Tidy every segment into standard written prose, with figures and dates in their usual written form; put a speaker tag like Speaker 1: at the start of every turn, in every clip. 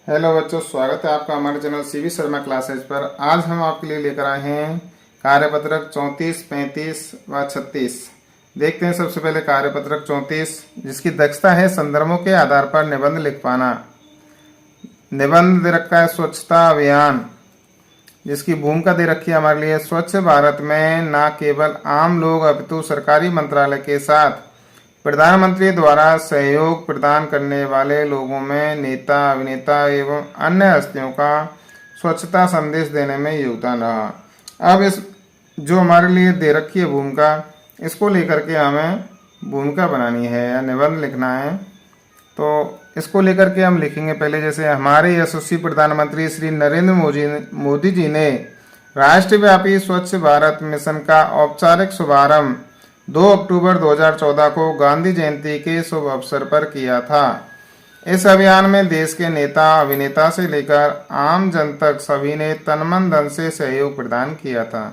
Speaker 1: Hello बच्चों, स्वागत है आपका हमारे चैनल सीवी शर्मा क्लासेज पर। आज हम आपके लिए लेकर आए हैं कार्यपत्रक 34, 35 व 36। देखते हैं सबसे पहले कार्यपत्रक 34, जिसकी दक्षता है संदर्भों के आधार पर निबंध लिख पाना। निबंध दे रखा है स्वच्छता अभियान, जिसकी भूमिका दे रखी है हमारे लिए स्वच्छ भारत में न केवल आम लोग अपितु सरकारी मंत्रालय के साथ प्रधानमंत्री द्वारा सहयोग प्रदान करने वाले लोगों में नेता, अभिनेता एवं अन्य हस्तियों का स्वच्छता संदेश देने में योगदान रहा। अब इस जो हमारे लिए दे रखी है भूमिका, इसको लेकर के हमें भूमिका बनानी है या निबंध लिखना है। तो इसको लेकर के हम लिखेंगे पहले, जैसे हमारे यशस्वी प्रधानमंत्री श्री नरेंद्र मोदी जी ने राष्ट्रव्यापी स्वच्छ भारत मिशन का औपचारिक शुभारंभ 2 अक्टूबर 2014 को गांधी जयंती के शुभ अवसर पर किया था। इस अभियान में देश के नेता, अभिनेता से लेकर आम जन तक सभी ने तन मन धन से सहयोग प्रदान किया था।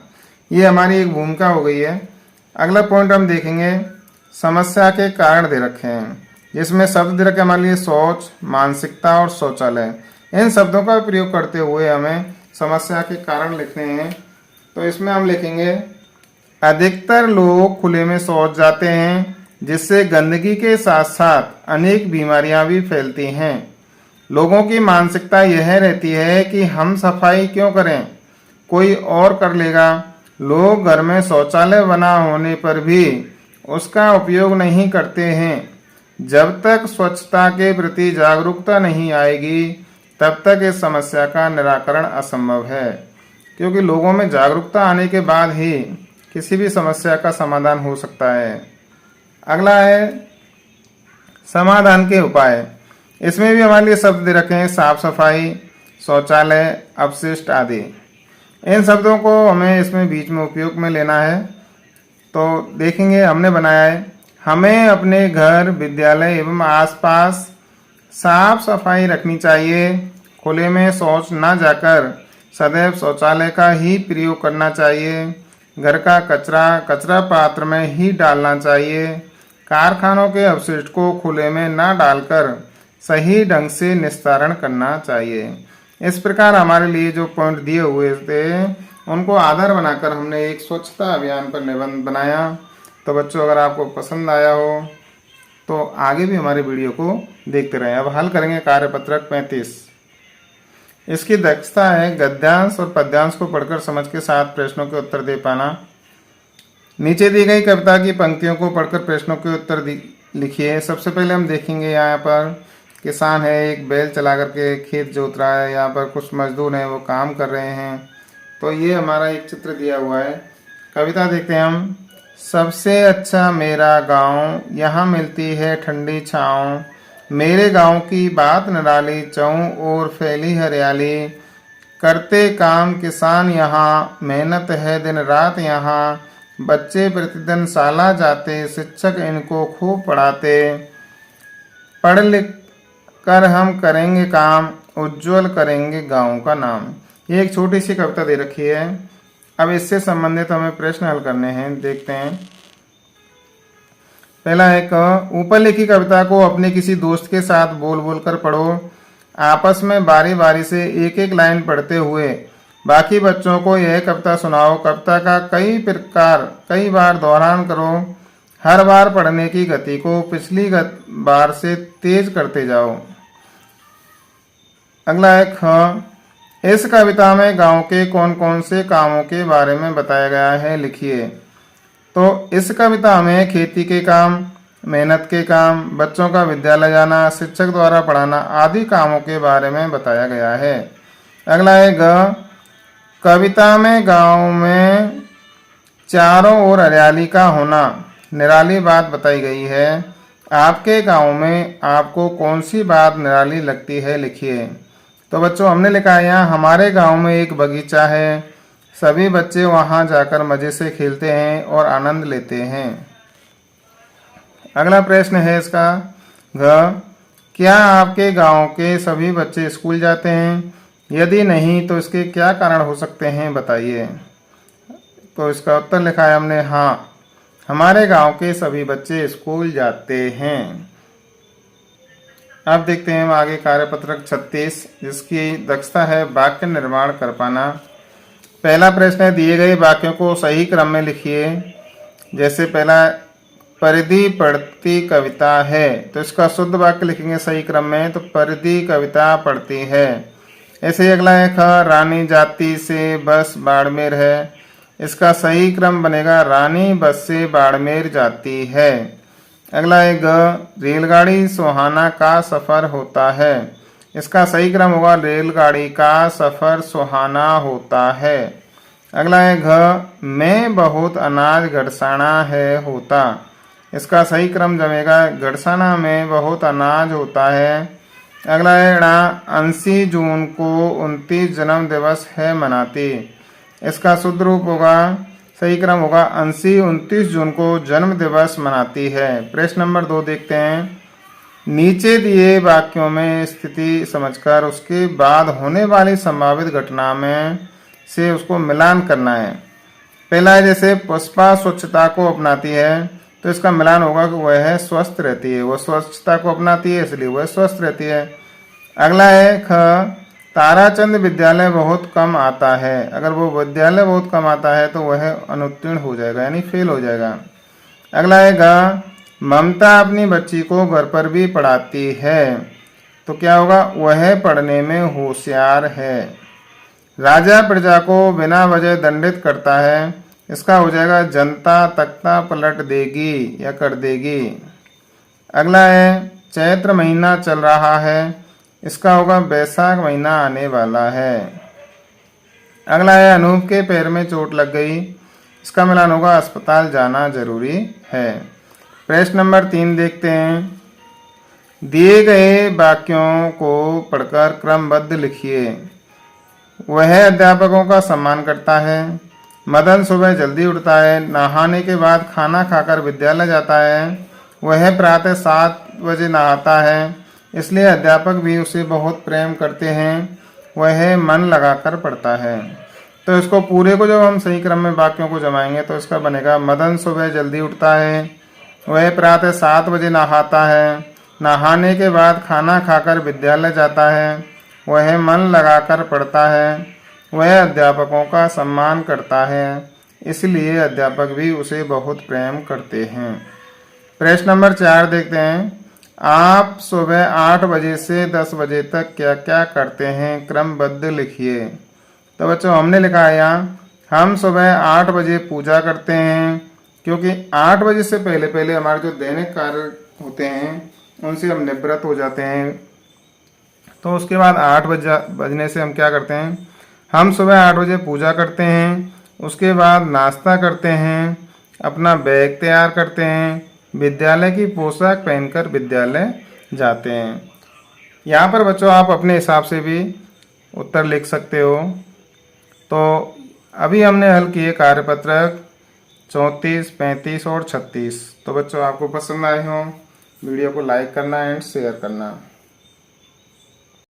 Speaker 1: ये हमारी एक भूमिका हो गई है। अगला पॉइंट हम देखेंगे, समस्या के कारण दे रखे हैं, जिसमें शब्द दे रखे हमारे लिए शौच, मानसिकता और शौचालय। इन शब्दों का प्रयोग करते हुए हमें समस्या के कारण लिखने हैं। तो इसमें हम लिखेंगे, अधिकतर लोग खुले में शौच जाते हैं, जिससे गंदगी के साथ साथ अनेक बीमारियां भी फैलती हैं। लोगों की मानसिकता यह रहती है कि हम सफाई क्यों करें, कोई और कर लेगा। लोग घर में शौचालय बना होने पर भी उसका उपयोग नहीं करते हैं। जब तक स्वच्छता के प्रति जागरूकता नहीं आएगी, तब तक इस समस्या का निराकरण असंभव है, क्योंकि लोगों में जागरूकता आने के बाद ही किसी भी समस्या का समाधान हो सकता है। अगला है समाधान के उपाय। इसमें भी हमारे लिए शब्द दे रखे हैं, साफ सफाई, शौचालय, अपशिष्ट आदि। इन शब्दों को हमें इसमें बीच में उपयोग में लेना है। तो देखेंगे, हमने बनाया है, हमें अपने घर, विद्यालय एवं आसपास साफ सफाई रखनी चाहिए। खुले में शौच न जाकर सदैव शौचालय का ही प्रयोग करना चाहिए। घर का कचरा पात्र में ही डालना चाहिए। कारखानों के अपशिष्ट को खुले में न डालकर सही ढंग से निस्तारण करना चाहिए। इस प्रकार हमारे लिए जो पॉइंट दिए हुए थे, उनको आधार बनाकर हमने एक स्वच्छता अभियान पर निबंध बनाया। तो बच्चों, अगर आपको पसंद आया हो तो आगे भी हमारे वीडियो को देखते रहें। अब हल करेंगे कार्यपत्रक 35। इसकी दक्षता है गद्यांश और पद्यांश को पढ़कर समझ के साथ प्रश्नों के उत्तर दे पाना। नीचे दी गई कविता की पंक्तियों को पढ़कर प्रश्नों के उत्तर लिखिए। सबसे पहले हम देखेंगे, यहाँ पर किसान है, एक बैल चला करके खेत जोत रहा है। यहाँ पर कुछ मजदूर हैं, वो काम कर रहे हैं। तो ये हमारा एक चित्र दिया हुआ है। कविता देखते हैं हम। सबसे अच्छा मेरा गाँव, यहाँ मिलती है ठंडी छाँव। मेरे गांव की बात निराली, चौं ओर फैली हरियाली। करते काम किसान यहाँ, मेहनत है दिन रात यहाँ। बच्चे प्रतिदिन शाला जाते, शिक्षक इनको खूब पढ़ाते। पढ़ लिख कर हम करेंगे काम, उज्जवल करेंगे गांव का नाम। ये एक छोटी सी कविता दे रखी है। अब इससे संबंधित हमें प्रश्न हल करने हैं, देखते हैं। पहला है क, ऊपर लिखी कविता को अपने किसी दोस्त के साथ बोल बोल कर पढ़ो। आपस में बारी बारी से एक एक लाइन पढ़ते हुए बाकी बच्चों को यह कविता सुनाओ। कविता का कई बार दोहरान करो। हर बार पढ़ने की गति को पिछली बार से तेज करते जाओ। अगला है ख, इस कविता में गांव के कौन कौन से कामों के बारे में बताया गया है, लिखिए। तो इस कविता में खेती के काम, मेहनत के काम, बच्चों का विद्यालय जाना, शिक्षक द्वारा पढ़ाना आदि कामों के बारे में बताया गया है। अगला है ग, कविता में गांव में चारों ओर हरियाली का होना निराली बात बताई गई है। आपके गांव में आपको कौन सी बात निराली लगती है, लिखिए। तो बच्चों, हमने लिखा है यहाँ, हमारे गांव में एक बगीचा है। सभी बच्चे वहां जाकर मजे से खेलते हैं और आनंद लेते हैं। अगला प्रश्न है इसका घ, क्या आपके गांव के सभी बच्चे स्कूल जाते हैं? यदि नहीं तो इसके क्या कारण हो सकते हैं, बताइए। तो इसका उत्तर लिखा है हमने, हाँ, हमारे गांव के सभी बच्चे स्कूल जाते हैं। अब देखते हैं हम आगे कार्यपत्रक 36, जिसकी दक्षता है वाक्य निर्माण कर पाना। पहला प्रश्न है, दिए गए वाक्यों को सही क्रम में लिखिए। जैसे पहला, परिधि पढ़ती कविता है, तो इसका शुद्ध वाक्य लिखेंगे सही क्रम में, तो परिधि कविता पढ़ती है। ऐसे ही अगला है, ख, रानी जाति से बस बाड़मेर है, इसका सही क्रम बनेगा रानी बस से बाड़मेर जाती है। अगला है, ग, रेलगाड़ी सुहाना का सफर होता है, इसका सही क्रम होगा रेलगाड़ी का सफर सुहाना होता है। अगला है, घ, में बहुत अनाज गड़साना है होता, इसका सही क्रम जमेगा गड़साना में बहुत अनाज होता है। अगला है, ण, 80 जून को 29 जन्म दिवस है मनाती, इसका शुद्ध रूप होगा, सही क्रम होगा 80 29 जून को जन्म दिवस मनाती है। प्रश्न नंबर 2 देखते हैं। नीचे दिए वाक्यों में स्थिति समझकर उसके बाद होने वाली संभावित घटना में से उसको मिलान करना है। पहला है, जैसे पुष्पा स्वच्छता को अपनाती है, तो इसका मिलान होगा कि वह है स्वस्थ रहती है, वह स्वच्छता को अपनाती है इसलिए वह स्वस्थ रहती है। अगला है, ख, ताराचंद विद्यालय बहुत कम आता है, अगर वो विद्यालय बहुत कम आता है तो वह अनुत्तीर्ण हो जाएगा यानी फेल हो जाएगा। अगला है, ग, ममता अपनी बच्ची को घर पर भी पढ़ाती है, तो क्या होगा, वह पढ़ने में होशियार है। राजा प्रजा को बिना वजह दंडित करता है, इसका हो जाएगा जनता तख्ता पलट देगी या कर देगी। अगला है, चैत्र महीना चल रहा है, इसका होगा बैसाख महीना आने वाला है। अगला है, अनूप के पैर में चोट लग गई, इसका मिलान होगा अस्पताल जाना जरूरी है। प्रश्न नंबर 3 देखते हैं। दिए गए वाक्यों को पढ़कर क्रमबद्ध लिखिए। वह अध्यापकों का सम्मान करता है, मदन सुबह जल्दी उठता है, नहाने के बाद खाना खाकर विद्यालय जाता है, वह प्रातः 7 बजे नहाता है, इसलिए अध्यापक भी उसे बहुत प्रेम करते हैं, वह मन लगाकर पढ़ता है। तो इसको पूरे को जब हम सही क्रम में वाक्यों को जमाएंगे तो इसका बनेगा, मदन सुबह जल्दी उठता है, वह प्रातः 7 बजे नहाता है, नहाने के बाद खाना खाकर विद्यालय जाता है, वह मन लगाकर पढ़ता है, वह अध्यापकों का सम्मान करता है, इसलिए अध्यापक भी उसे बहुत प्रेम करते हैं। प्रश्न नंबर 4 देखते हैं। आप सुबह 8 बजे से 10 बजे तक क्या क्या करते हैं, क्रमबद्ध लिखिए। तो बच्चों हमने लिखा है यहाँ, हम सुबह 8 बजे पूजा करते हैं, क्योंकि 8 बजे से पहले पहले हमारे जो दैनिक कार्य होते हैं उनसे हम निवृत्त हो जाते हैं। तो उसके बाद 8 बजने से हम क्या करते हैं, हम सुबह 8 बजे पूजा करते हैं, उसके बाद नाश्ता करते हैं, अपना बैग तैयार करते हैं, विद्यालय की पोशाक पहनकर विद्यालय जाते हैं। यहाँ पर बच्चों आप अपने हिसाब से भी उत्तर लिख सकते हो। तो अभी हमने हल किए कार्यपत्रक 34, 35 और 36। तो बच्चों आपको पसंद आए हो, वीडियो को लाइक करना एंड शेयर करना।